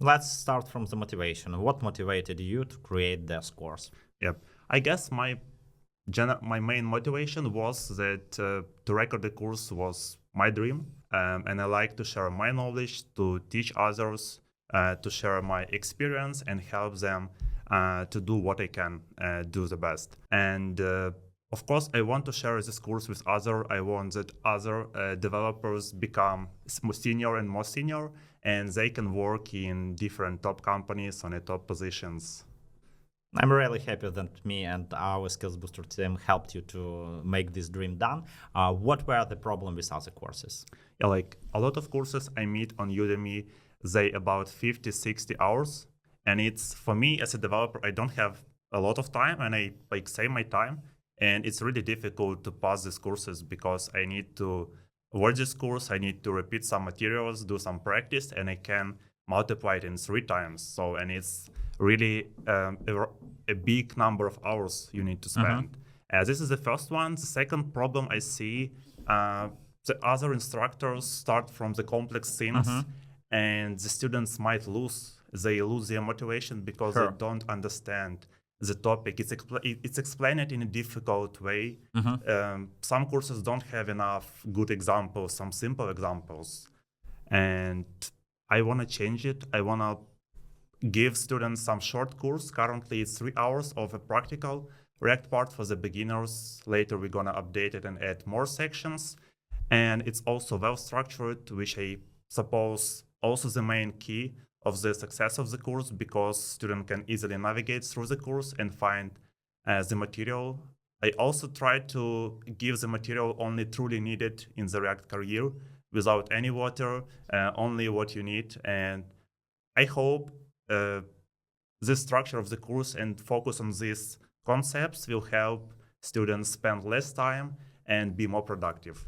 Let's start from the motivation. What motivated you to create this course? Yep. I guess my main motivation was that to record the course was my dream, and I like to share my knowledge, to teach others, to share my experience and help them to do what I can do the best. And of course, I want to share this course with others. I want that other developers become senior and more senior, and they can work in different top companies on the top positions. I'm really happy that me and our Skills Booster team helped you to make this dream done. What were the problem with other courses? Yeah, like a lot of courses I meet on Udemy, they about 50, 60 hours. And it's for me as a developer, I don't have a lot of time and I like save my time. And it's really difficult to pass these courses because I need to watch this course, I need to repeat some materials, do some practice, and I can multiply it in 3 times. So, and it's really a big number of hours you need to spend. This is the first one. The second problem I see, the other instructors start from the complex things, and the students might lose their motivation because they don't understand the topic. It's explained in a difficult way. Some courses don't have enough good examples, some simple examples. And I want to change it. I want to give students some short course. Currently, it's 3 hours of a practical React part for the beginners. Later, we're going to update it and add more sections. And it's also well structured, which I suppose also the main key of the success of the course, because students can easily navigate through the course and find the material. I also try to give the material only truly needed in the React career, without any water, only what you need. And I hope this structure of the course and focus on these concepts will help students spend less time and be more productive.